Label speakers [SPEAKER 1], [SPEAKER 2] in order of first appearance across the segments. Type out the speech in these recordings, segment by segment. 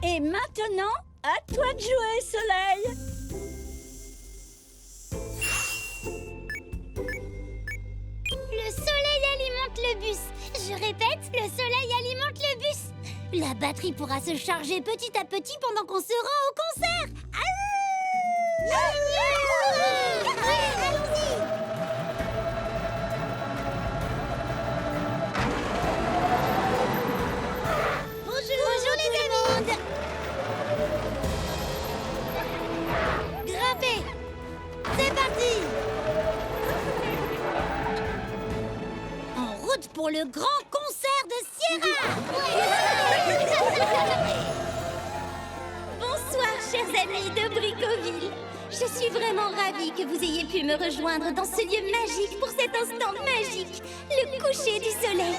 [SPEAKER 1] Et maintenant, à toi de jouer, Soleil.
[SPEAKER 2] Le soleil alimente le bus. Je répète, le soleil alimente le bus. La batterie pourra se charger petit à petit pendant qu'on se rend au concert. Allons-y. Bonjour les amis. Grimpez. C'est parti. En route pour le grand concert de Sierra.
[SPEAKER 3] Bonsoir, chers amis de Bricoville. Je suis vraiment ravie que vous ayez pu me rejoindre dans ce lieu magique pour cet instant magique, le coucher du soleil.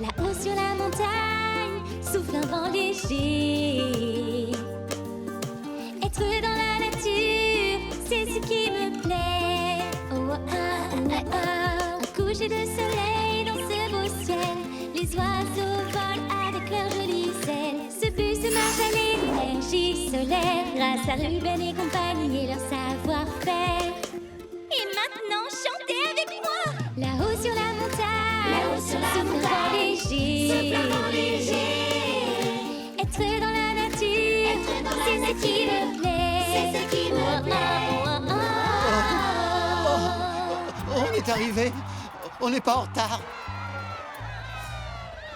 [SPEAKER 3] Là-haut sur la montagne, souffle un vent léger. Être dans la nature, c'est ce qui me plaît. Un coucher de soleil dans ce beau ciel. Les oiseaux volent avec leurs jolies ailes. Ce bus marche à l'énergie solaire grâce à Ruben et compagnie et leur savoir-faire. Et maintenant, chantez avec moi. Là-haut sur la montagne, souffle un vent léger. Être dans la nature, c'est ce qui me plaît.
[SPEAKER 4] On est arrivé. On n'est pas en retard.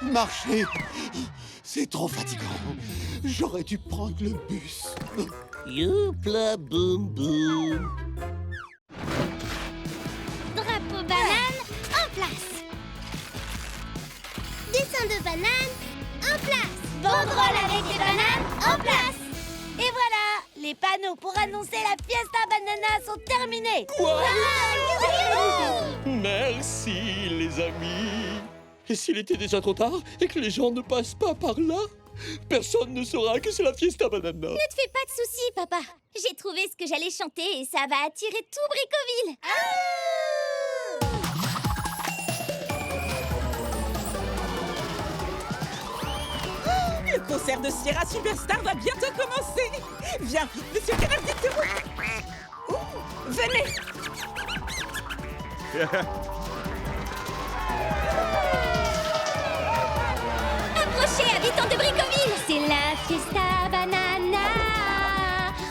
[SPEAKER 4] Marcher, c'est trop fatigant. J'aurais dû prendre le bus.
[SPEAKER 5] Youpla boum boum.
[SPEAKER 2] Drapeau banane en place. Dessin de banane en place. Banderole avec des bananes en place.
[SPEAKER 3] Et voilà, les panneaux pour annoncer la Fiesta Banana sont terminés.
[SPEAKER 5] Quoi? Merci, les amis. Et s'il était déjà trop tard et que les gens ne passent pas par là, personne ne saura que c'est la Fiesta Banana.
[SPEAKER 3] Ne te fais pas de soucis, papa. J'ai trouvé ce que j'allais chanter et ça va attirer tout Bricoville.
[SPEAKER 6] Le concert de Sierra Superstar va bientôt commencer. Viens vite, monsieur Canard, dites-moi. Venez.
[SPEAKER 3] Approchez, habitants de Bricoville. C'est la Fiesta Banana.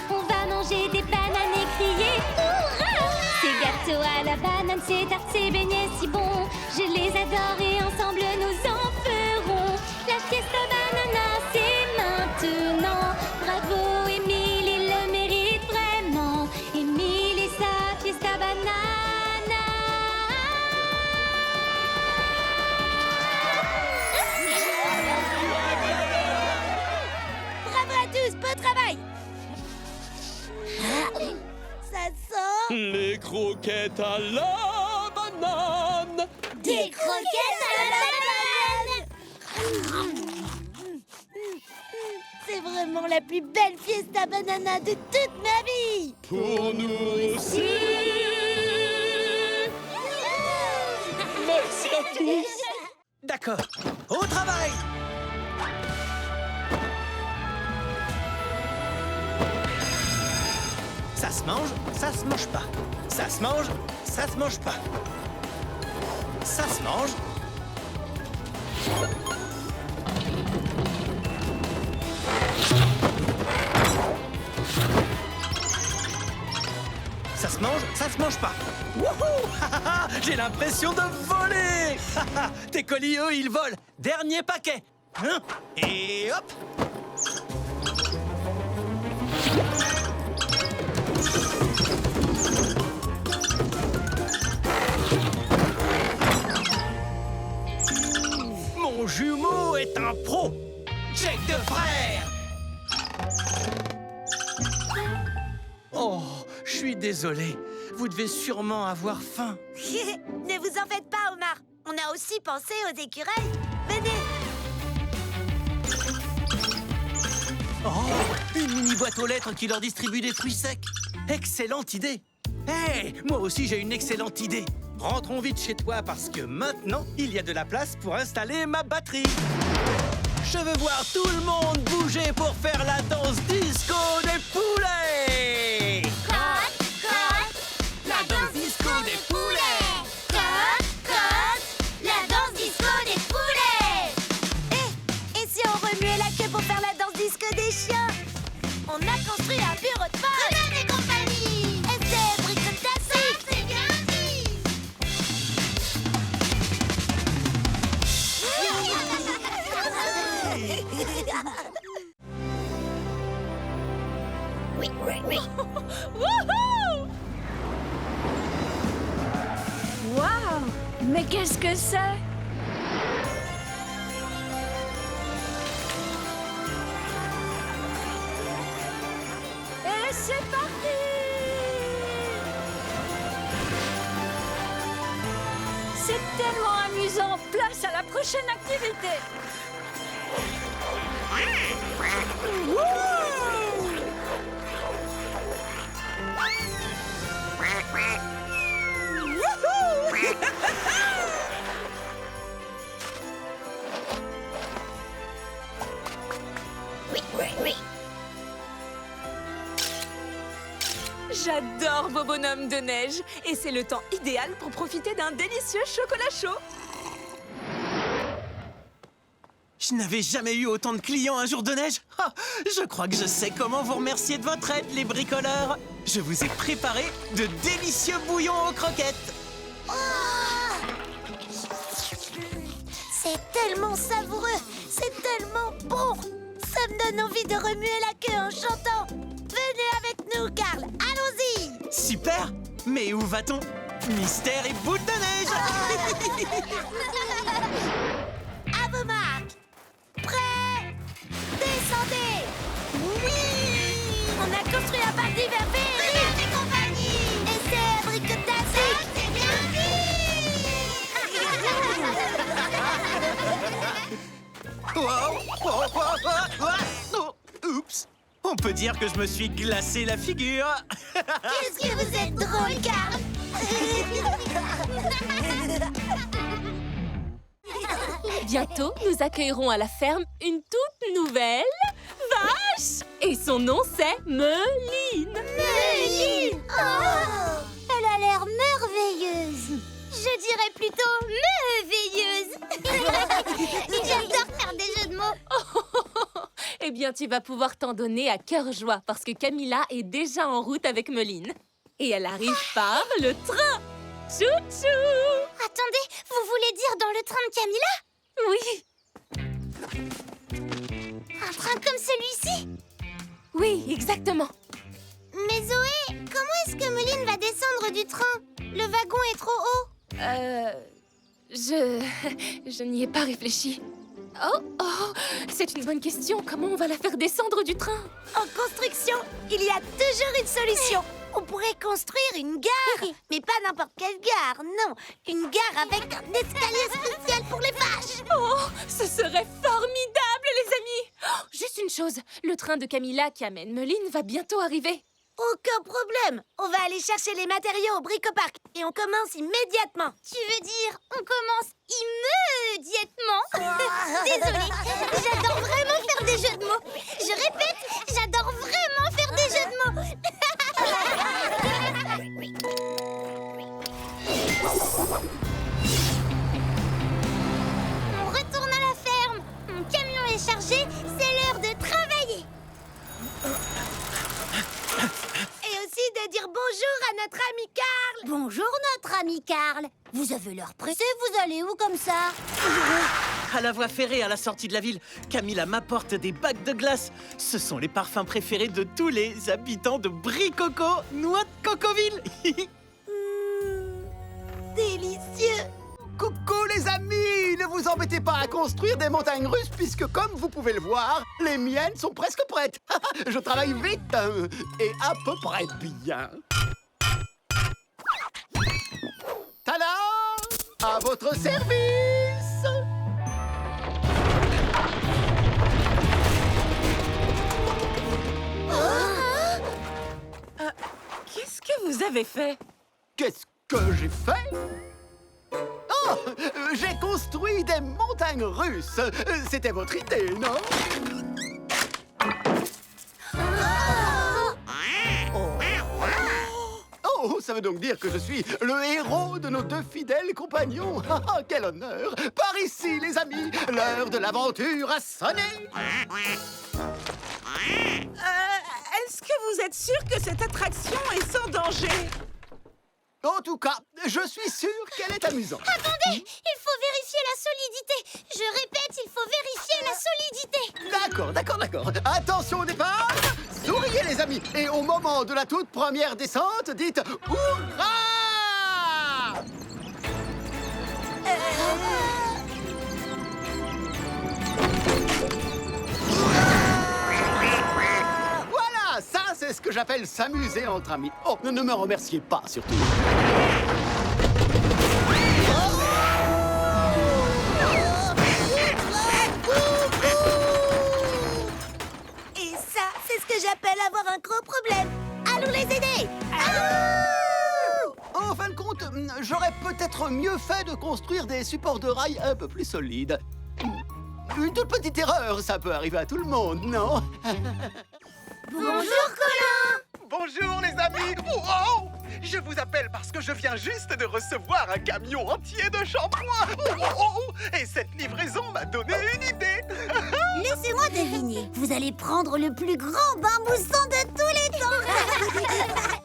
[SPEAKER 3] On va manger des bananes et crier hurrah. Ces gâteaux à la banane, ces tartes, ces beignets si bons. Je les adore et ensemble nous en ferons. La Fiesta Banana, c'est maintenant. Bravo, Émile, il le mérite vraiment. Émile et sa Fiesta Banana. Bravo à tous, beau travail. Ça sent
[SPEAKER 5] Les croquettes à la banane.
[SPEAKER 3] des croquettes à la banane. C'est vraiment la plus belle Fiesta Banana de toute ma vie.
[SPEAKER 5] Pour nous aussi. Merci à tous.
[SPEAKER 7] D'accord, au travail. Ça se mange, ça se mange pas. Ça se mange, ça se mange pas. Ça se mange. Ça se mange, ça se mange pas. Wouhou! J'ai l'impression de voler. Tes colis, eux, ils volent. Dernier paquet. Hein? Et hop! Mon jumeau est un pro. Check de frère. Oh, je suis désolé. Vous devez sûrement avoir faim.
[SPEAKER 3] Ne vous en faites pas, Omar. On a aussi pensé aux écureuils. Venez.
[SPEAKER 7] Oh, une mini boîte aux lettres qui leur distribue des fruits secs. Excellente idée. Hé, moi aussi j'ai une excellente idée. rentrons vite chez toi parce que maintenant, il y a de la place pour installer ma batterie. Je veux voir tout le monde bouger pour faire la danse disco des poulets.
[SPEAKER 2] Cote, la danse disco des poulets. Cote, la danse disco des poulets. Et si on remuait la queue pour faire la danse disco des chiens? On a construit un bureau de poste. Conan et compagnie. Et c'est bricotassique. C'est bien dit. Oui.
[SPEAKER 1] Wouhou! Waouh! Mais qu'est-ce que c'est? Et c'est parti! C'est tellement amusant! Place à la prochaine activité!
[SPEAKER 8] J'adore vos bonhommes de neige et c'est le temps idéal pour profiter d'un délicieux chocolat chaud.
[SPEAKER 7] Je n'avais jamais eu autant de clients un jour de neige. Ah, je crois que je sais comment vous remercier de votre aide, les bricoleurs. Je vous ai préparé de délicieux bouillons aux croquettes.
[SPEAKER 2] C'est tellement savoureux, c'est tellement bon. Ça me donne envie de remuer la queue en chantant. Venez avec nous, Karl, allons-y.
[SPEAKER 7] Super. Mais où va-t-on? Mystère et boule de neige.
[SPEAKER 2] À vos marques. Prêts? Descendez. Oui. On a construit un parc d'hiver féerique. Et compagnie. Et c'est bricotassique. C'est bien dit.
[SPEAKER 7] Wow. Oh, oups. On peut dire que je me suis glacé la figure.
[SPEAKER 2] Qu'est-ce que vous êtes drôle, Karl.
[SPEAKER 8] Bientôt, nous accueillerons à la ferme une toute nouvelle vache. Et son nom, c'est Meline.
[SPEAKER 2] Meline. Oh, elle a l'air merveilleuse. Je dirais plutôt merveilleuse. J'adore faire des jeux de mots.
[SPEAKER 8] Eh bien, tu vas pouvoir t'en donner à cœur joie parce que Camilla est déjà en route avec Meline. Et elle arrive par le train. Chou-chou!
[SPEAKER 2] Attendez, vous voulez dire dans le train de Camilla?
[SPEAKER 8] Oui,
[SPEAKER 2] Un train comme celui-ci?
[SPEAKER 8] oui, exactement.
[SPEAKER 2] Mais Zoé, comment est-ce que Meline va descendre du train? Le wagon est trop haut.
[SPEAKER 8] Je n'y ai pas réfléchi. Oh, c'est une bonne question. Comment on va la faire descendre du train?
[SPEAKER 2] En construction, il y a toujours une solution. On pourrait construire une gare, mais pas n'importe quelle gare, non. Une gare avec un escalier spécial pour les vaches.
[SPEAKER 8] Oh, ce serait formidable, les amis! Oh, juste une chose, le train de Camilla qui amène Meline va bientôt arriver.
[SPEAKER 2] Aucun problème. On va aller chercher les matériaux au Bricopark et on commence immédiatement. Tu veux dire, on commence immédiatement? Désolée, j'adore vraiment faire des jeux de mots. Je répète, j'adore vraiment faire des jeux de mots. On retourne à la ferme. Mon camion est chargé, c'est l'heure de travailler. Et aussi de dire bonjour à notre ami Karl. Bonjour notre ami Karl. Vous avez l'air pressé, vous allez où comme ça?
[SPEAKER 7] À la voie ferrée à la sortie de la ville, Camilla m'apporte des bacs de glace. Ce sont les parfums préférés de tous les habitants de Bricoco, Noix de Cocoville.
[SPEAKER 2] Délicieux.
[SPEAKER 4] Coucou les amis! Ne vous embêtez pas à construire des montagnes russes puisque comme vous pouvez le voir, les miennes sont presque prêtes. Je travaille vite et à peu près bien. Tada! À votre service!
[SPEAKER 8] Qu'est-ce que vous avez fait?
[SPEAKER 4] Qu'est-ce que j'ai fait? Oh, j'ai construit des montagnes russes. C'était votre idée, non? Oh, ça veut donc dire que je suis le héros de nos deux fidèles compagnons. Ah, quel honneur! Par ici, les amis, l'heure de l'aventure a sonné.
[SPEAKER 6] Est-ce que vous êtes sûr que cette attraction est sans danger?
[SPEAKER 4] En tout cas, je suis sûr qu'elle est amusante.
[SPEAKER 2] Attendez, il faut vérifier la solidité. Je répète, il faut vérifier la solidité.
[SPEAKER 4] D'accord. Attention au départ. Souriez, les amis. Et au moment de la toute première descente, dites « Hurrah !» Voilà, ça, c'est ce que j'appelle s'amuser entre amis. Oh, ne me remerciez pas, surtout.
[SPEAKER 2] Et ça, c'est ce que j'appelle avoir un gros problème. Allons les aider.
[SPEAKER 4] En fin de compte, j'aurais peut-être mieux fait de construire des supports de rails un peu plus solides. Une toute petite erreur, ça peut arriver à tout le monde, non?
[SPEAKER 2] Bonjour, Colin.
[SPEAKER 9] Bonjour les amis! Wow! Je vous appelle parce que je viens juste de recevoir un camion entier de shampoing! Et cette livraison m'a donné une idée!
[SPEAKER 2] Laissez-moi deviner. Vous allez prendre le plus grand bain moussant de tous les temps.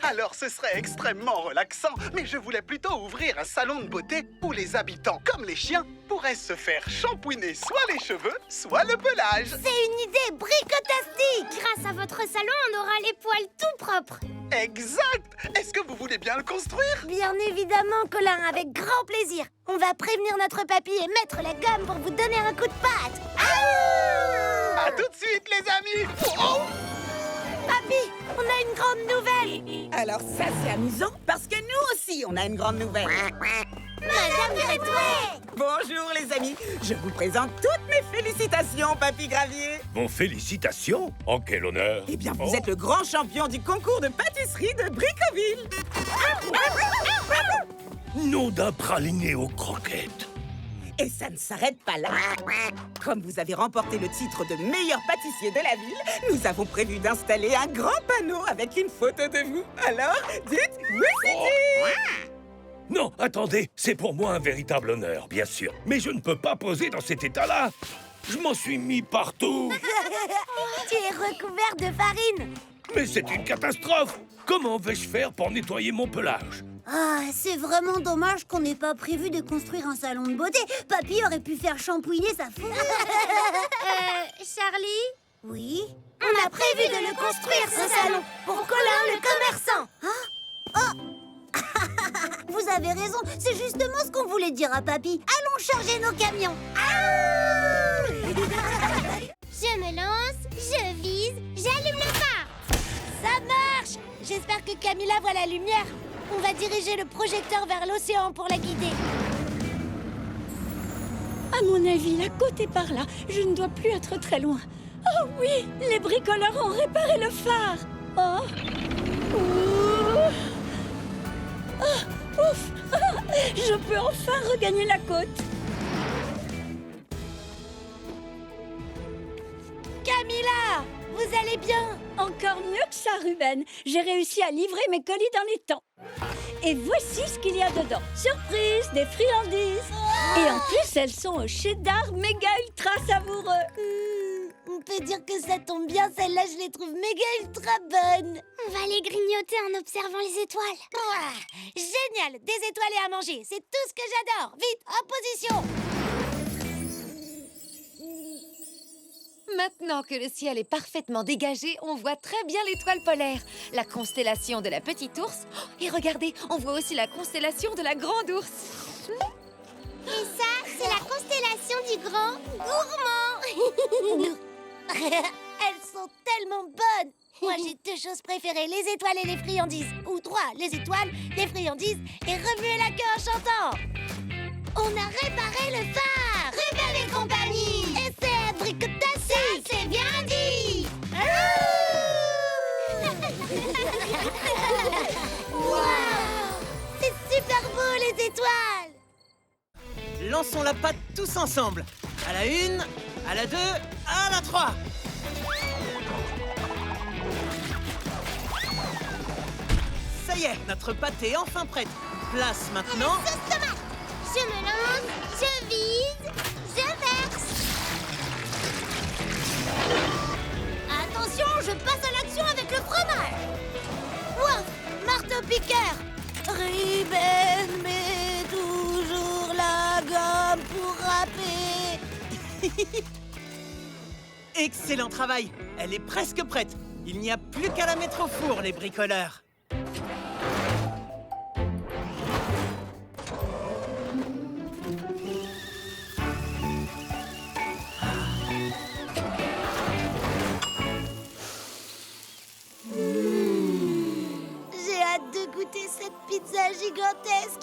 [SPEAKER 9] Alors ce serait extrêmement relaxant, mais je voulais plutôt ouvrir un salon de beauté où les habitants, comme les chiens, pourraient se faire shampouiner soit les cheveux, soit le pelage!
[SPEAKER 2] C'est une idée bricotastique.
[SPEAKER 3] Grâce à votre salon, on aura les poils tout propres.
[SPEAKER 9] Exact! Est-ce que vous voulez bien le construire?
[SPEAKER 2] Bien évidemment, Colin, avec grand plaisir. On va prévenir notre papy et mettre la gomme pour vous donner un coup de patte.
[SPEAKER 9] À tout de suite les amis!
[SPEAKER 2] Papy, on a une grande nouvelle.
[SPEAKER 6] Alors ça, c'est amusant parce que nous aussi, on a une grande nouvelle.
[SPEAKER 2] Madame Gretouet.
[SPEAKER 6] Bonjour les amis, je vous présente toutes mes félicitations, Papy Gravier.
[SPEAKER 5] Vos félicitations? En quel honneur?
[SPEAKER 6] Eh bien, vous êtes le grand champion du concours de pâtisserie de Bricoville.
[SPEAKER 5] Nom d'un praliné aux croquettes.
[SPEAKER 6] Et ça ne s'arrête pas là. Comme vous avez remporté le titre de meilleur pâtissier de la ville, nous avons prévu d'installer un grand panneau avec une photo de vous. Alors, dites oui.
[SPEAKER 5] Non, attendez, c'est pour moi un véritable honneur, bien sûr. Mais je ne peux pas poser dans cet état-là. Je m'en suis mis partout.
[SPEAKER 2] Tu es recouvert de farine.
[SPEAKER 5] Mais c'est une catastrophe. Comment vais-je faire pour nettoyer mon pelage?
[SPEAKER 2] Ah, c'est vraiment dommage qu'on n'ait pas prévu de construire un salon de beauté. Papy aurait pu faire shampouiner sa fourrure.
[SPEAKER 3] Charlie?
[SPEAKER 2] Oui? On a prévu de le construire, ce salon, pour Colin le commerçant. Vous avez raison, c'est justement ce qu'on voulait dire à Papy. Allons charger nos camions.
[SPEAKER 3] Je me lance, je vise, j'allume le phare.
[SPEAKER 2] Ça marche. J'espère que Camilla voit la lumière. On va diriger le projecteur vers l'océan pour la guider.
[SPEAKER 1] À mon avis, la côte est par là. Je ne dois plus être très loin. Oh oui, les bricoleurs ont réparé le phare. Oh. Ouh. Ah, ouf. Je peux enfin regagner la côte.
[SPEAKER 2] Camilla, vous allez bien?
[SPEAKER 1] Encore mieux que ça, Ruben. J'ai réussi à livrer mes colis dans les temps. Et voici ce qu'il y a dedans. Surprise, des friandises. Et en plus, elles sont au cheddar méga ultra savoureux.
[SPEAKER 2] On peut dire que ça tombe bien, celles-là, je les trouve méga ultra bonnes.
[SPEAKER 3] On va les grignoter en observant les étoiles.
[SPEAKER 2] Ouah, génial, des étoiles et à manger, c'est tout ce que j'adore. Vite, en position.
[SPEAKER 10] Maintenant que le ciel est parfaitement dégagé, on voit très bien l'étoile polaire, la constellation de la petite ours. Oh, et regardez, on voit aussi la constellation de la grande ours.
[SPEAKER 3] Et ça, c'est la constellation du grand gourmand.
[SPEAKER 2] Elles sont tellement bonnes. Moi, j'ai deux choses préférées, les étoiles et les friandises. Ou trois, les étoiles, les friandises et remuer la queue en chantant. On a réparé le phare. Ruben et compagnie. Et c'est bricotastique. C'est bien dit. Wow. C'est super
[SPEAKER 7] la patte tous ensemble. À la 1, à la 2, à la 3. Ça y est, notre pâte est enfin prête. Place maintenant.
[SPEAKER 2] Sauce tomate. Je me lance, je vise, je verse. Attention, je passe à l'action avec le fromage. Ouah, marteau-piqueur. Ruben met toujours la gomme pour râper.
[SPEAKER 7] Excellent travail. Elle est presque prête. Il n'y a plus qu'à la mettre au four, les bricoleurs.
[SPEAKER 2] J'ai hâte de goûter cette pizza gigantesque.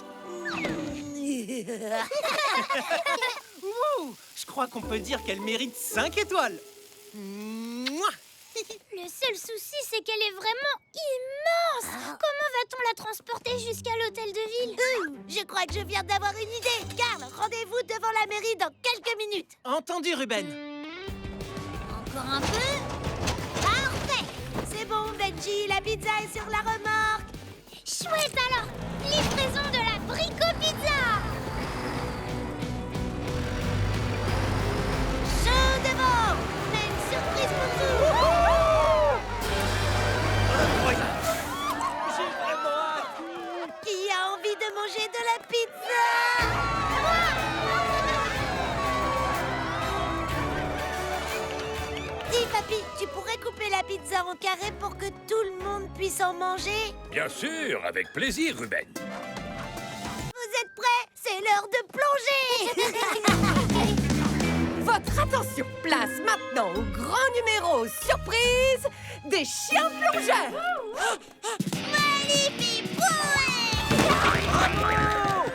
[SPEAKER 7] Wouh! Je crois qu'on peut dire qu'elle mérite 5 étoiles. Mouah!
[SPEAKER 2] Le seul souci, c'est qu'elle est vraiment immense. Comment va-t-on la transporter jusqu'à l'hôtel de ville? Je crois que je viens d'avoir une idée. Karl, rendez-vous devant la mairie dans quelques minutes.
[SPEAKER 7] Entendu, Ruben.
[SPEAKER 2] Encore un peu. Parfait. C'est bon, Benji, la pizza est sur la remorque. Chouette alors. Livraison de la Brico-Pizza. Chaud devant. On a une surprise pour vous.
[SPEAKER 7] J'ai vraiment hâte.
[SPEAKER 2] Qui a envie de manger de la pizza? Dis, papy, tu pourrais couper la pizza en carré pour que tout le monde puisse en manger?
[SPEAKER 11] Bien sûr, avec plaisir, Ruben.
[SPEAKER 2] Vous êtes prêts? C'est l'heure de plonger.
[SPEAKER 10] Votre attention, place maintenant au grand numéro surprise des chiens plongeurs.
[SPEAKER 2] Magnifique!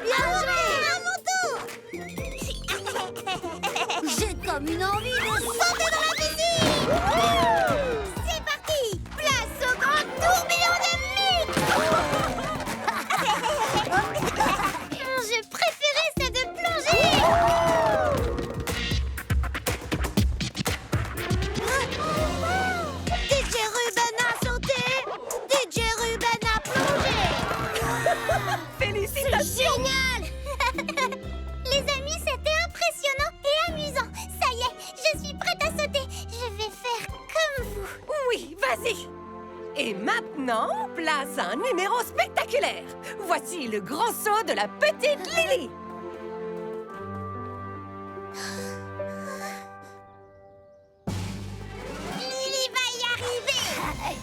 [SPEAKER 2] Bien joué! À mon tour! J'ai comme une envie de sauter dans la piscine! C'est parti! Place au grand tourbillon de mythes! Mon jeu préféré, c'est de plonger! DJ Ruben a sauté! DJ Ruben a plongé!
[SPEAKER 10] Félicitations!
[SPEAKER 2] Génial! Les amis, c'était impressionnant et amusant. Ça y est, je suis prête à sauter. Je vais faire comme vous.
[SPEAKER 10] Oui, vas-y. Et maintenant, place à un numéro spectaculaire. Voici le grand saut de la petite Lily.
[SPEAKER 2] Lily va y arriver.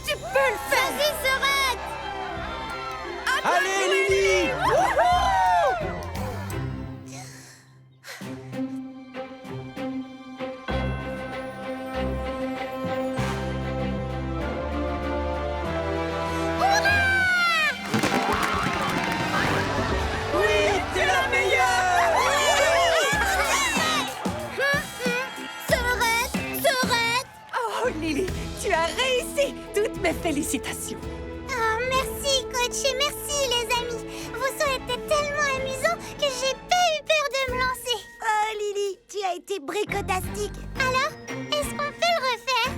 [SPEAKER 10] Tu peux le faire.
[SPEAKER 2] Vas-y, Sorette.
[SPEAKER 7] Allez, Lily! Oui, t'es la meilleure!
[SPEAKER 2] Sorette.
[SPEAKER 10] Oh, Lily, tu as réussi. Toutes mes félicitations.
[SPEAKER 2] Oh, merci, coach, et merci, les amis. Vos sauts étaient tellement amusants que j'ai pas eu peur de me lancer. Oh, Lily, tu as été bricotastique. Alors, est-ce qu'on peut le refaire?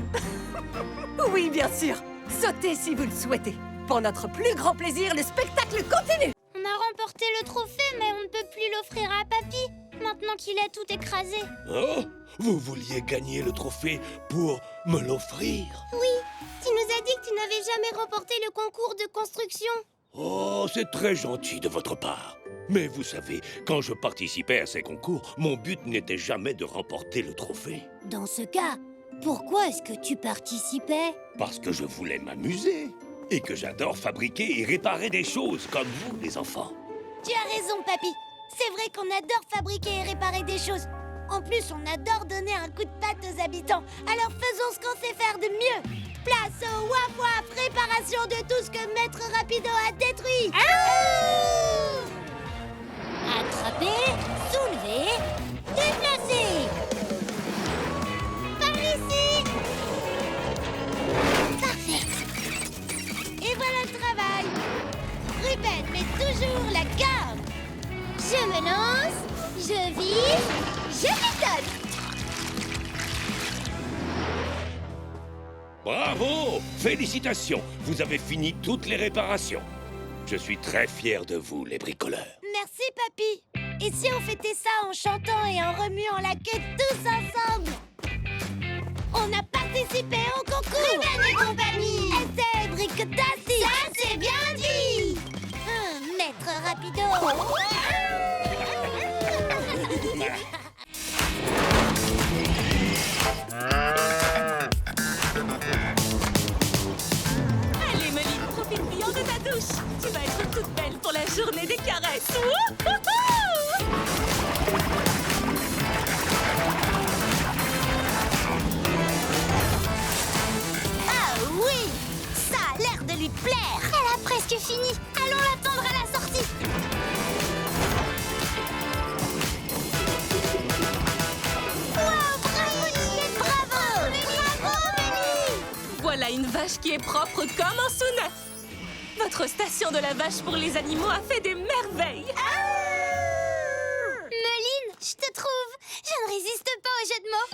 [SPEAKER 10] Oui, bien sûr. Sautez si vous le souhaitez. Pour notre plus grand plaisir, le spectacle continue.
[SPEAKER 2] On a remporté le trophée, mais on ne peut plus l'offrir à Papy, maintenant qu'il a tout écrasé.
[SPEAKER 5] Oh, vous vouliez gagner le trophée pour me l'offrir?
[SPEAKER 2] Oui, tu nous as dit que tu n'avais jamais remporté le concours de construction.
[SPEAKER 5] Oh, c'est très gentil de votre part. Mais vous savez, quand je participais à ces concours, mon but n'était jamais de remporter le trophée.
[SPEAKER 2] Dans ce cas, pourquoi est-ce que tu participais?
[SPEAKER 5] Parce que je voulais m'amuser. Et que j'adore fabriquer et réparer des choses comme vous, les enfants.
[SPEAKER 2] Tu as raison, Papy. C'est vrai qu'on adore fabriquer et réparer des choses. En plus, on adore donner un coup de patte aux habitants. Alors faisons ce qu'on sait faire de mieux. Place au Waf Waf, réparation de tout ce que Maître Rapido a détruit. Attraper, soulever, déplacer. Par ici. Parfait. Et voilà le travail. Ruben met toujours la gomme. Je me lance, je vise,
[SPEAKER 11] Bravo! Félicitations! Vous avez fini toutes les réparations. Je suis très fier de vous, les bricoleurs.
[SPEAKER 2] Merci, papy. Et si on fêtait ça en chantant et en remuant la queue tous ensemble? On a participé au concours Ruben et compagnie. Essai bricotastique. Ça, c'est bien dit. Maître Rapido.
[SPEAKER 8] Allez, Meline, profite bien de ta douche. Tu vas être toute belle pour la journée des caresses. Wouhou!
[SPEAKER 2] Ah oui, ça a l'air de lui plaire. Elle a presque fini. Allons l'attendre à la sortie. Wow, bravo, Juliette, bravo. Bravo, Mélie.
[SPEAKER 8] Voilà une vache qui est propre comme un sous neuf. Votre station de la vache pour les animaux a fait des merveilles.
[SPEAKER 2] Meline, je te trouve. Je ne résiste pas au jeu de mots.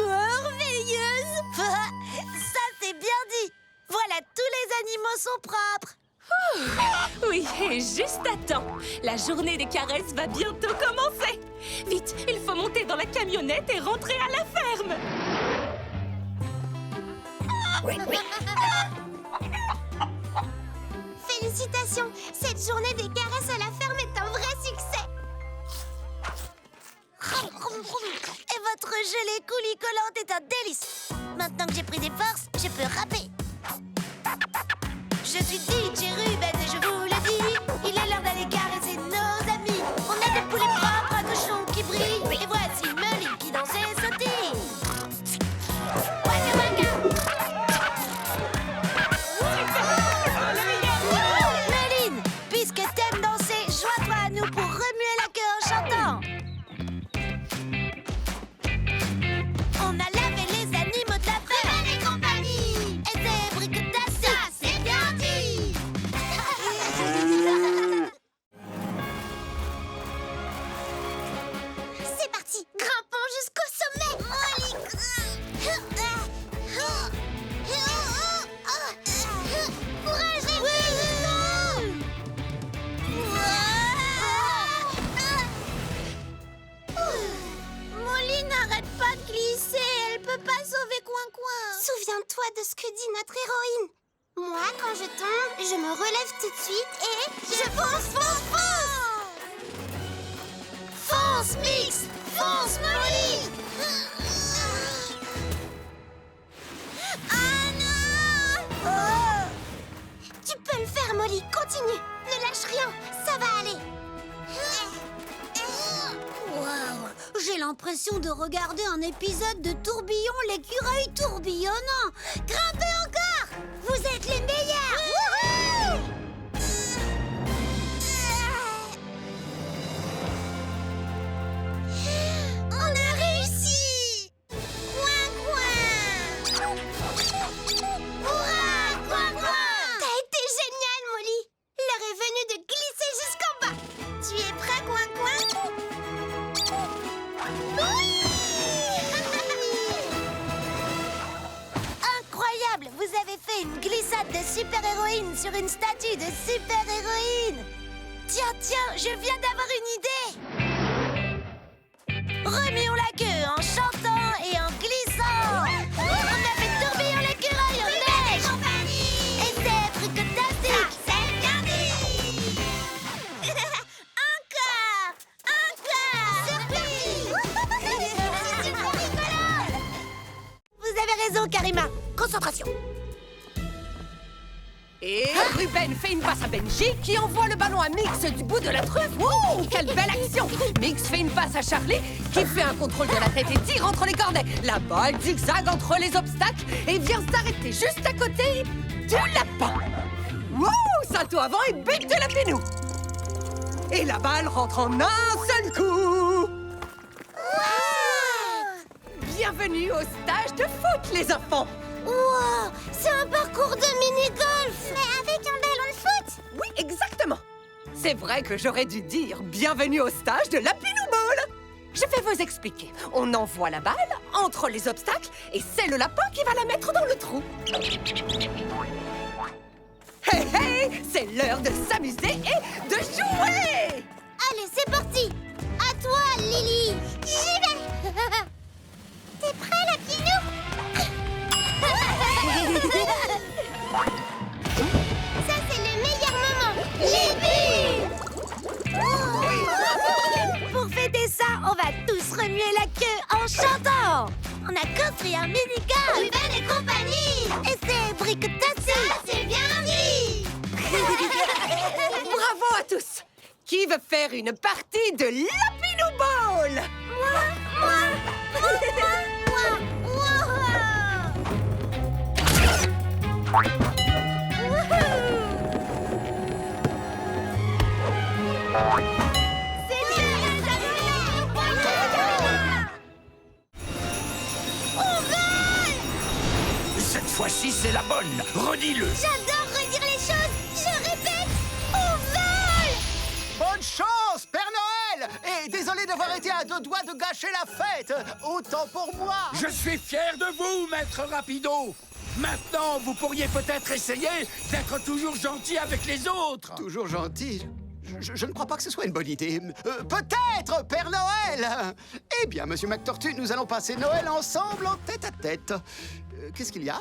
[SPEAKER 2] Merveilleuse. Ça, c'est bien dit. Voilà, tous les animaux sont propres.
[SPEAKER 8] Oui, et juste à temps. La journée des caresses va bientôt commencer. Vite, il faut monter dans la camionnette et rentrer à la ferme.
[SPEAKER 2] Félicitations. Cette journée des caresses à la ferme est un vrai succès. Et votre gelée coulis-collante est un délice. Maintenant que j'ai pris des forces, je peux rapper. Je suis DJ Ruben et je vous le dis, il est l'heure d'aller caresser nos amis. On a des poulets propres, un cochon qui brille, et voici Meline qui danse et sautille. Waka waka. Meline, puisque t'aimes danser, joins-toi à nous pour remuer la queue en chantant. On a lavé les animaux de la ferme et compagnie. Et des bricotasses, ça c'est bien dit. C'est parti, grimpons jusqu'au sommet. Molly courage les Molly n'arrête pas de glisser, elle peut pas sauver Coin-Coin. Souviens-toi de ce que dit notre héroïne. Moi, quand je tombe, je me relève tout de suite et je fonce, fonce, fonce. Fonce, Mix, fonce, Molly. Ah non! Oh! Tu peux le faire, Molly, continue. Ne lâche rien, ça va aller. Waouh! J'ai l'impression de regarder un épisode de Tourbillon, l'écureuil tourbillonnant. Grimpez encore! Vous êtes les meilleurs! Wouhou! On a réussi! Coin-Coin! Hurrah! Coin-Coin! T'as été génial, Molly! L'heure est venue de glisser jusqu'en bas. Tu es prêt, Coin-Coin? Oui! Incroyable! Vous avez fait une glissade de super-héroïne sur une statue de super-héroïne! Tiens, je viens d'avoir une idée! Remuons la queue en chantant et en glissant! On a fait tourbillon l'écureuil en neige! Et c'est bricotastique! C'est bien dit! Encore! Surprise! C'est super rigolo! Vous avez raison, Karima. Concentration.
[SPEAKER 12] Et Ruben fait une passe à Benji qui envoie le ballon à Mix du bout de la truffe. Wow, quelle belle action! Mix fait une passe à Charlie qui fait un contrôle de la tête et tire entre les cornets. La balle zigzague entre les obstacles et vient s'arrêter juste à côté du lapin. Wow, salto avant et but de Lapinou. Et la balle rentre en un seul coup. Bienvenue au stage de foot, les enfants.
[SPEAKER 2] Wow, c'est un parcours de mini-golf. Mais avec un ballon de foot.
[SPEAKER 12] Oui, exactement. C'est vrai que j'aurais dû dire bienvenue au stage de Lapinou Ball. Je Je vais vous expliquer. On envoie la balle entre les obstacles et c'est le lapin qui va la mettre dans le trou. Hey, hey, c'est l'heure de s'amuser et de jouer!
[SPEAKER 2] Allez, c'est parti! À toi, Lily! J'y vais! T'es prêt, la Pinou? Ça, c'est le meilleur moment! Les bulles! Pour fêter ça, on va tous remuer la queue en chantant! On a construit un mini-car! Ruben et compagnie! Et c'est bricotassé! Ça, c'est bien dit!
[SPEAKER 12] Bravo à tous! Qui veut faire une partie de Lapinou Ball?
[SPEAKER 11] Cette fois-ci, c'est la bonne. Redis-le.
[SPEAKER 2] J'adore redire les choses! Je répète, on vole!
[SPEAKER 4] Bonne chance, Père Noël! Et désolé d'avoir été à 2 doigts de gâcher la fête. Autant pour moi.
[SPEAKER 11] Je suis fier de vous, Maître Rapido. Maintenant, vous pourriez peut-être essayer d'être toujours gentil avec les autres.
[SPEAKER 4] Toujours gentil. Je ne crois pas que ce soit une bonne idée. Peut-être, Père Noël! Eh bien, Monsieur McTortue, nous allons passer Noël ensemble en tête-à-tête. Qu'est-ce qu'il y a?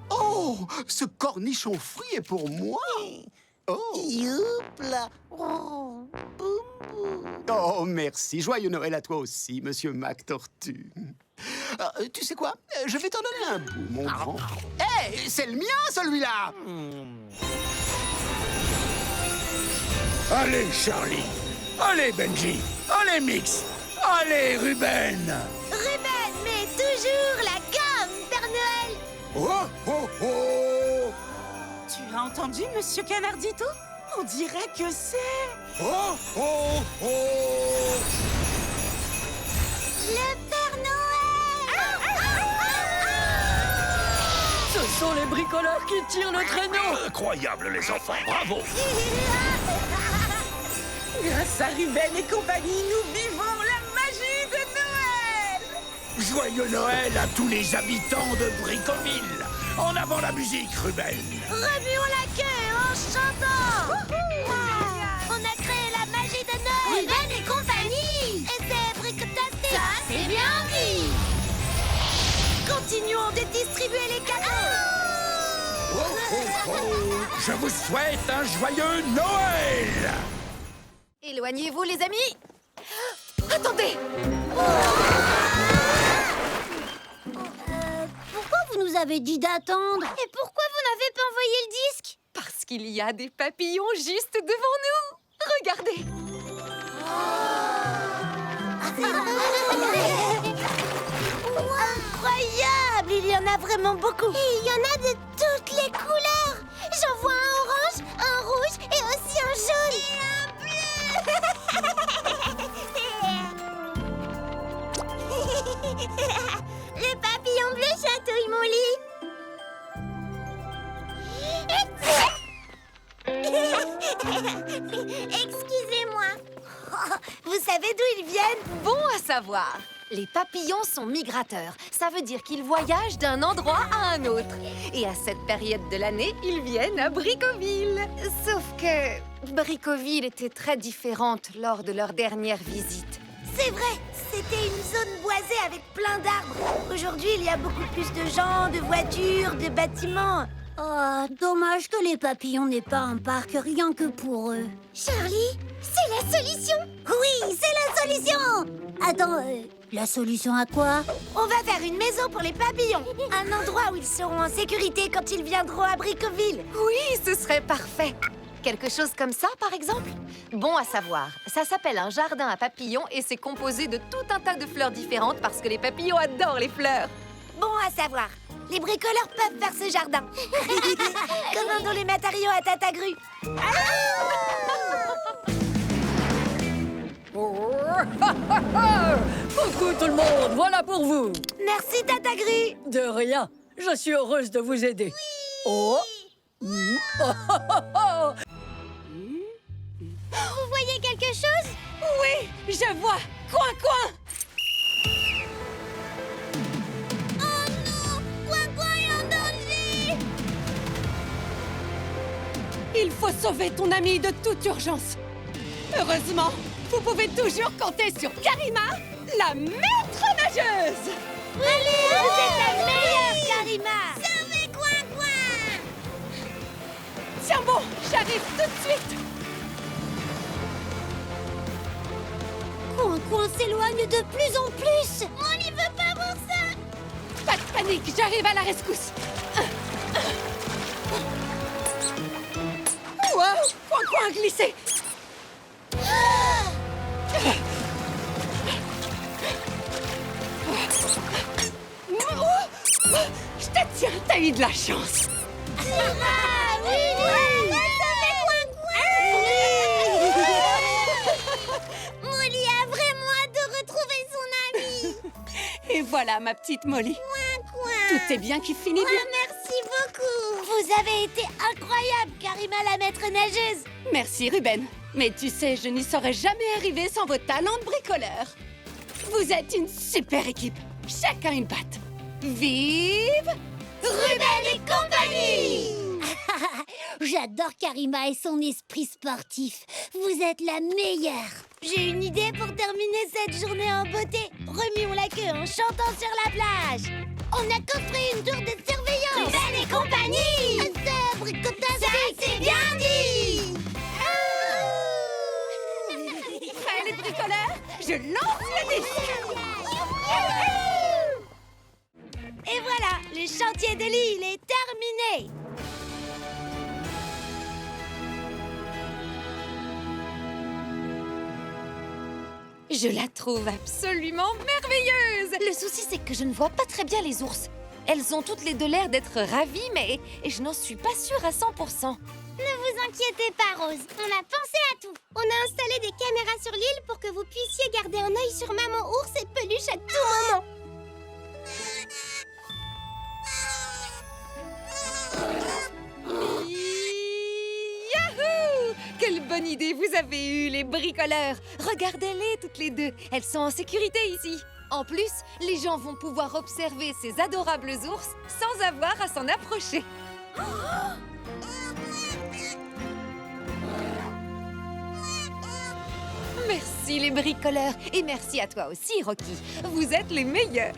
[SPEAKER 4] Oh! Ce cornichon frit est pour moi! Oh!
[SPEAKER 2] Youpla!
[SPEAKER 4] Oh, merci. Joyeux Noël à toi aussi, Monsieur McTortue. Tu sais quoi? Je vais t'en donner un bout, mon grand. Hé! C'est le mien, celui-là!
[SPEAKER 11] Allez, Charlie. Allez, Benji. Allez, Mix. Allez, Ruben.
[SPEAKER 2] Ruben, mais toujours la gomme, Père Noël!
[SPEAKER 11] Oh, oh, oh.
[SPEAKER 6] Tu as entendu, Monsieur Canardito? On dirait que c'est...
[SPEAKER 11] Oh, oh, oh.
[SPEAKER 2] Le Père Noël!
[SPEAKER 12] Ce sont les bricoleurs qui tirent le traîneau!
[SPEAKER 11] Incroyable, les enfants. Bravo.
[SPEAKER 6] Grâce à Ruben et compagnie, nous vivons la magie de Noël!
[SPEAKER 11] Joyeux Noël à tous les habitants de Bricoville. En avant la musique, Ruben.
[SPEAKER 2] Remuons la queue en chantant! On a créé la magie de Noël! Ruben et compagnie! Et c'est bricotassé! Ça, c'est bien dit!
[SPEAKER 6] Continuons de distribuer les cadeaux!
[SPEAKER 11] Oh, oh, oh. Je vous souhaite un joyeux Noël.
[SPEAKER 10] Éloignez-vous, les amis. Attendez!
[SPEAKER 2] Pourquoi vous nous avez dit d'attendre? Et pourquoi vous n'avez pas envoyé le disque?
[SPEAKER 10] Parce qu'il y a des papillons juste devant nous. Regardez.
[SPEAKER 2] Incroyable! Il y en a vraiment beaucoup! Et il y en a de toutes les couleurs! J'en vois un orange, un rouge et aussi un jaune! Et un bleu! Le papillon bleu chatouille mon lit! Excusez-moi! Vous savez d'où ils viennent?
[SPEAKER 10] Bon à savoir. Les papillons sont migrateurs. Ça veut dire qu'ils voyagent d'un endroit à un autre. Et à cette période de l'année, ils viennent à Bricoville. Sauf que Bricoville était très différente lors de leur dernière visite.
[SPEAKER 2] C'est vrai, c'était une zone boisée avec plein d'arbres. Aujourd'hui, il y a beaucoup plus de gens, de voitures, de bâtiments. Oh, dommage que les papillons n'aient pas un parc rien que pour eux. Charlie, c'est la solution! Oui, c'est la solution! Attends, la solution à quoi? On va faire une maison pour les papillons. Un endroit où ils seront en sécurité quand ils viendront à Bricoville.
[SPEAKER 10] Oui, ce serait parfait. Quelque chose comme ça, par exemple? Bon à savoir, ça s'appelle un jardin à papillons et c'est composé de tout un tas de fleurs différentes parce que les papillons adorent les fleurs.
[SPEAKER 2] Bon à savoir. Les bricoleurs peuvent faire ce jardin. Commandons les matériaux à Tata Gru.
[SPEAKER 13] Coucou tout le monde, voilà pour vous.
[SPEAKER 2] Merci Tata Gru.
[SPEAKER 13] De rien, je suis heureuse de vous aider. Oh.
[SPEAKER 2] Vous voyez quelque chose?
[SPEAKER 12] Oui, je vois. Coin.
[SPEAKER 2] Oh non! Coin est en danger!
[SPEAKER 12] Il faut sauver ton ami de toute urgence. Heureusement, vous pouvez toujours compter sur Karima, la maître nageuse.
[SPEAKER 2] Allez, vous êtes la meilleure, Karima! Sauvez Coin!
[SPEAKER 12] Tiens bon, j'arrive tout de suite.
[SPEAKER 2] Coin s'éloigne de plus en plus! On n'y veut pas voir ça!
[SPEAKER 12] Pas de panique, j'arrive à la rescousse. Wow, Coin a glissé. Je te tiens, t'as eu de la chance.
[SPEAKER 2] Oui! Sauvez Molly a vraiment hâte de retrouver son ami!
[SPEAKER 12] Et voilà, ma petite Molly. Tout est bien qui finit bien.
[SPEAKER 2] Merci beaucoup! Vous avez été incroyable, Karima la maître nageuse!
[SPEAKER 12] Merci, Ruben. Mais tu sais, je n'y serais jamais arrivée sans vos talents de bricoleur. Vous êtes une super équipe. Chacun une patte. Vive
[SPEAKER 2] Ruben et compagnie! J'adore Karima et son esprit sportif. Vous êtes la meilleure. J'ai une idée pour terminer cette journée en beauté. Remuons la queue en chantant sur la plage. On a construit une tour de surveillance. Ruben et compagnie! C'est bricotastique! Ça, c'est bien dit!
[SPEAKER 12] Prêts les bricoleurs? Je lance le disque.
[SPEAKER 2] Et voilà, le chantier de l'île est terminé.
[SPEAKER 10] Je la trouve absolument merveilleuse. Le souci, c'est que je ne vois pas très bien les ours. Elles ont toutes les deux l'air d'être ravies, mais je n'en suis pas sûre à 100%.
[SPEAKER 2] Ne vous inquiétez pas, Rose. On a pensé à tout. On a installé des caméras sur l'île pour que vous puissiez garder un œil sur Maman Ours et Peluche à tout moment.
[SPEAKER 10] Yahoo! Quelle bonne idée vous avez eue, les bricoleurs! Regardez-les toutes les deux. Elles sont en sécurité ici. En plus, les gens vont pouvoir observer ces adorables ours sans avoir à s'en approcher. Merci les bricoleurs et merci à toi aussi, Rocky. Vous êtes les meilleurs.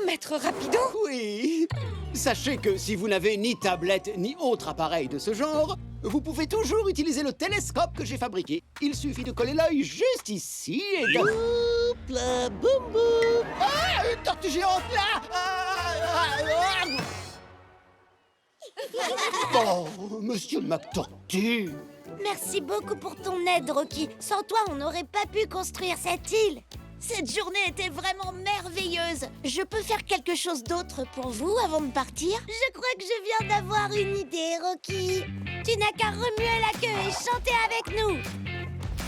[SPEAKER 10] Maître Rapido?
[SPEAKER 4] Oui. Sachez que si vous n'avez ni tablette ni autre appareil de ce genre, vous pouvez toujours utiliser le télescope que j'ai fabriqué. Il suffit de coller l'œil juste ici et de... Oups là, boum boum. Ah, une tortue géante là. Oh, monsieur McTortue.
[SPEAKER 2] Merci beaucoup pour ton aide, Rocky. Sans toi, on n'aurait pas pu construire cette île. Cette journée était vraiment merveilleuse. Je peux faire quelque chose d'autre pour vous avant de partir? Je crois que je viens d'avoir une idée, Rocky. Tu n'as qu'à remuer la queue et chanter avec nous.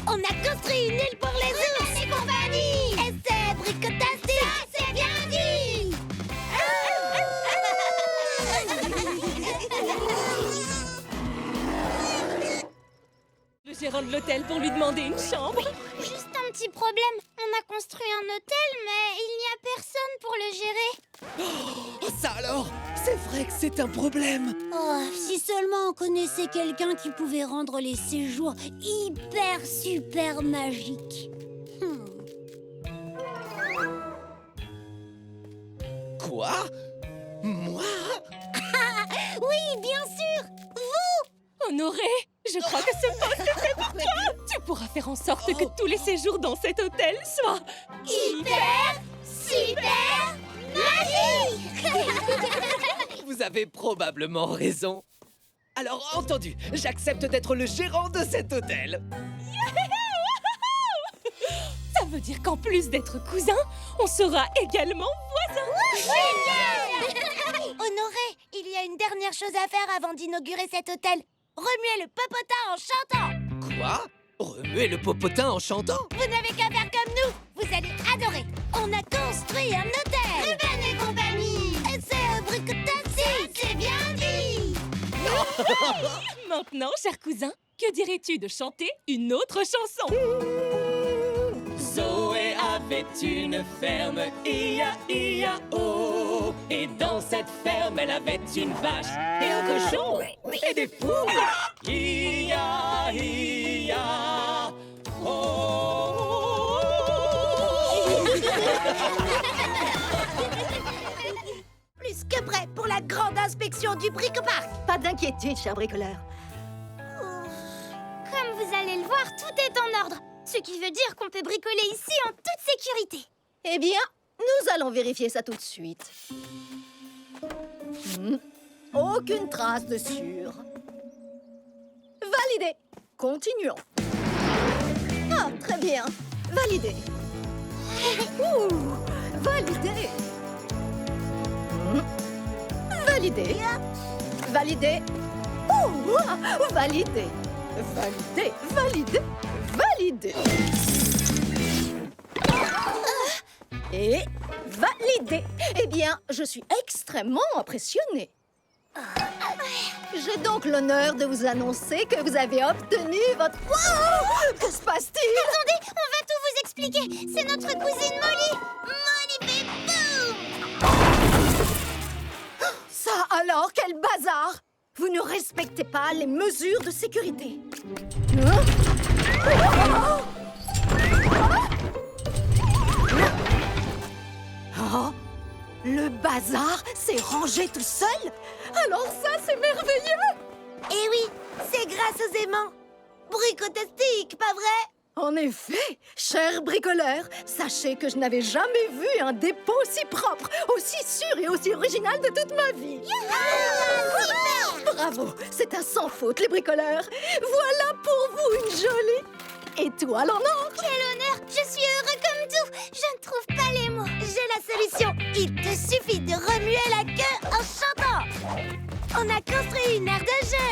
[SPEAKER 2] On a construit une île pour les ours et compagnie. Et c'est bricotastique. Ça, c'est bien dit.
[SPEAKER 8] Le gérant de l'hôtel pour lui demander une chambre.
[SPEAKER 2] Juste un petit problème. On a construit un hôtel, mais il n'y a personne pour le gérer.
[SPEAKER 7] Ça alors, c'est vrai que c'est un problème.
[SPEAKER 1] Oh, si seulement on connaissait quelqu'un qui pouvait rendre les séjours hyper super magiques.
[SPEAKER 7] Quoi? Moi?
[SPEAKER 2] Oui, bien sûr. Vous.
[SPEAKER 8] Honoré, je crois que ce poste est fait pour toi. Tu pourras faire en sorte que tous les séjours dans cet hôtel soient
[SPEAKER 2] hyper super magique.
[SPEAKER 7] Vous avez probablement raison. Alors, entendu, j'accepte d'être le gérant de cet hôtel.
[SPEAKER 8] Ça veut dire qu'en plus d'être cousins, on sera également voisins.
[SPEAKER 2] Génial. Honoré, il y a une dernière chose à faire avant d'inaugurer cet hôtel. Remuer le popotin en chantant.
[SPEAKER 7] Quoi? Remuer le popotin en chantant?
[SPEAKER 2] Vous n'avez qu'à faire comme nous. Vous allez adorer. On a construit un hôtel. Ruben et compagnie. Et c'est bricotastique. C'est bien dit.
[SPEAKER 8] Maintenant, cher cousin, que dirais-tu de chanter une autre chanson?
[SPEAKER 14] Zoé avait une ferme, I-A-I-A-O. Et dans cette ferme, elle avait une vache et un cochon et des poules. I-A-I-A-O.
[SPEAKER 2] Plus que prêt pour la grande inspection du bric-au-brac.
[SPEAKER 1] Pas d'inquiétude, cher bricoleur.
[SPEAKER 3] Comme vous allez le voir, tout est en ordre. Ce qui veut dire qu'on peut bricoler ici en toute sécurité.
[SPEAKER 1] Eh bien, nous allons vérifier ça tout de suite. Aucune trace de sur. Validé. Continuons. Ah, très bien. Validé. Validé. Validé. Validé. Validé. Validé. Validé. Validé. Et validé. Eh bien, je suis extrêmement impressionnée. J'ai donc l'honneur de vous annoncer que vous avez obtenu votre... Wow! Que se passe-t-il?
[SPEAKER 3] Attendez, on va tout vous expliquer. C'est notre cousine Molly. Molly fait boum!
[SPEAKER 1] Ça alors, quel bazar! Vous ne respectez pas les mesures de sécurité. Hein? Oh, le bazar s'est rangé tout seul? Alors ça, c'est merveilleux!
[SPEAKER 2] Eh oui, c'est grâce aux aimants. Bricotastique, pas vrai?
[SPEAKER 1] En effet, cher bricoleur, sachez que je n'avais jamais vu un dépôt si propre, aussi sûr et aussi original de toute ma vie. Bravo, c'est un sans faute, les bricoleurs. Voilà pour vous une jolie étoile en or.
[SPEAKER 3] Quel honneur! Je suis heureux comme tout. Je ne trouve pas les mots.
[SPEAKER 2] J'ai la solution. Il te suffit de remuer la queue en chantant. On a construit une aire de jeu.